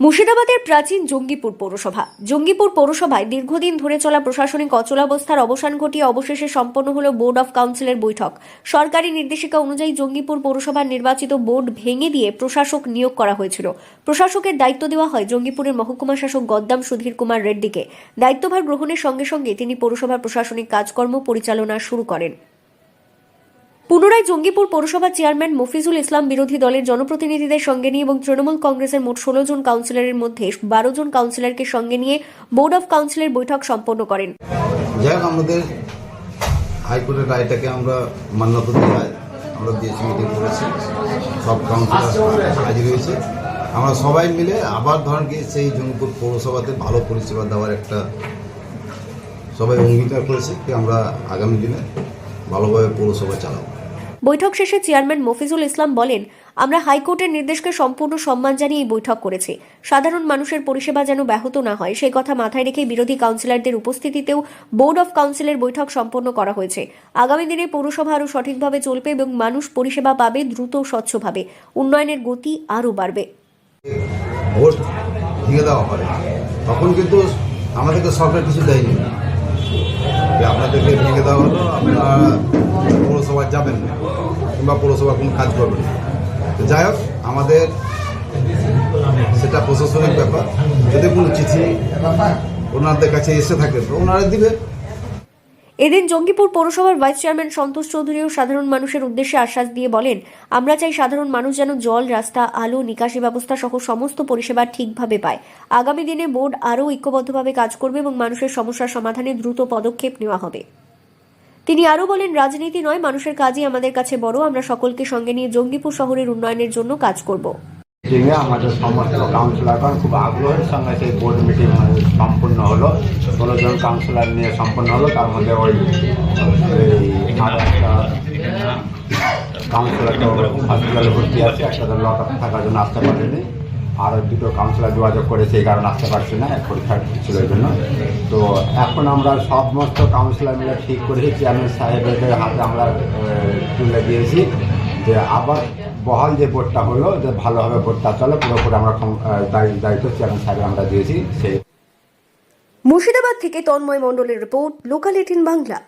মুর্শিদাবাদের প্রাচীন জঙ্গিপুর পৌরসভায় দীর্ঘদিন ধরে চলা প্রশাসনিক অচলাবস্থার অবসান ঘটিয়ে অবশেষে সম্পন্ন হল বোর্ড অফ কাউন্সিলের বৈঠক। সরকারি নির্দেশিকা অনুযায়ী জঙ্গিপুর পৌরসভার নির্বাচিত বোর্ড ভেঙে দিয়ে প্রশাসক নিয়োগ করা হয়েছিল। প্রশাসকের দায়িত্ব দেওয়া হয় জঙ্গিপুরের মহকুমা শাসক গদ্দাম সুধীর কুমার রেড্ডিকে। দায়িত্বভার গ্রহণের সঙ্গে সঙ্গে তিনি পৌরসভার প্রশাসনিক কাজকর্ম পরিচালনা শুরু করেন। পুনরায় জঙ্গিপুর পৌরসভার চেয়ারম্যান মফিজুল ইসলাম বিরোধী দলের জনপ্রতিনিধিদের সঙ্গে নিয়ে এবং তৃণমূল কংগ্রেসের মোট 16 জন কাউন্সিলরের মধ্যে 12 জন কাউন্সিলরকে সঙ্গে নিয়ে বোর্ড অফ কাউন্সিলের বৈঠক সম্পন্ন করেন। আমাদের হাইকোর্টের রায়টাকে আমরা মান্যতা দিয়ে আমরা দিয়েছি, মিটিং করেছি, সব কাউন্সিলর হাজির হয়েছে। আমরা সবাই মিলে আবার ধরেন কি সেই জঙ্গিপুর পৌরসভাতে ভালো পরিষেবা দেওয়ার একটা সবাই অঙ্গীকার করেছি যে আমরা আগামী দিনে ভালোভাবে পৌরসভা চালাবো। বৈঠক শেষে চেয়ারম্যান মফিজুল ইসলাম বলেন, আমরা হাইকোর্টের নির্দেশকে সম্পূর্ণ সম্মান জানিয়ে এই বৈঠক করেছি। সাধারণ মানুষের পরিষেবা যেন ব্যাহত না হয় সেই কথা মাথায় রেখে বিরোধী কাউন্সিলরদের উপস্থিতিতেও বোর্ড অফ কাউন্সিলের বৈঠক সম্পন্ন করা হয়েছে। আগামী দিনে পৌরসভা আরও সঠিকভাবে চলবে এবং মানুষ পরিষেবা পাবে দ্রুত স্বচ্ছভাবে, উন্নয়নের গতি আরও বাড়বে। ভোট দিয়ে দেওয়া হয় তখন কিন্তু আমাদেরকে সরকার কিছু দেয়নি, আপনাদেরকে ভেঙে দেওয়া হলো, আপনারা পৌরসভায় যাবেন না কিংবা পৌরসভা কোনো কাজ করবেন না। যাই হোক, আমাদের সেটা প্রশাসনিক ব্যাপার। যদি কোনো চিঠি ওনাদের কাছে এসে থাকে তো ওনারা দিবে। এদিন জঙ্গিপুর পৌরসভার ভাইস চেয়ারম্যান সন্তোষ চৌধুরীও সাধারণ মানুষের উদ্দেশ্যে আশ্বাস দিয়ে বলেন, আমরা চাই সাধারণ মানুষ যেন জল, রাস্তা, আলো, নিকাশি ব্যবস্থা সহ সমস্ত পরিষেবা ঠিকভাবে পায়। আগামী দিনে বোর্ড আরও ঐক্যবদ্ধভাবে কাজ করবে এবং মানুষের সমস্যার সমাধানে দ্রুত পদক্ষেপ নেওয়া হবে। তিনি আরও বলেন, রাজনীতি নয়, মানুষের কাজই আমাদের কাছে বড়। আমরা সকলকে সঙ্গে নিয়ে জঙ্গিপুর শহরের উন্নয়নের জন্য কাজ করব। আমাদের সমস্ত কাউন্সিলরগণ খুব আগ্রহের সঙ্গে সেই বোর্ড মিটিং সম্পূর্ণ হলো। 16 জন কাউন্সিলর নিয়ে সম্পন্ন হলো। তার মধ্যে ওই আরও একটা কাউন্সিলর তো হসপিটালে ভর্তি আছে, একটা লক আপ থাকার জন্য আসতে পারেনি। আরও 2টো কাউন্সিলর যোগাযোগ করেছে, এই কারণে আসতে পারছি না, পরীক্ষা ছিল এই জন্য। তো এখন আমরা সমস্ত কাউন্সিলর মিলে ঠিক করেছি, চেয়ারম্যান সাহেবের হাতে আমরা তুলে দিয়েছি যে আবার বহাল যে বোর্ডটা হলো যে ভালোভাবে বোর্ডটা চলে, পুরোপুরি আমরা দায়িত্ব চেয়ারম্যান সাহেব আমরা দিয়েছি। সেই মুর্শিদাবাদ থেকে তন্ময় মণ্ডলের রিপোর্ট, লোকাল 18 বাংলা।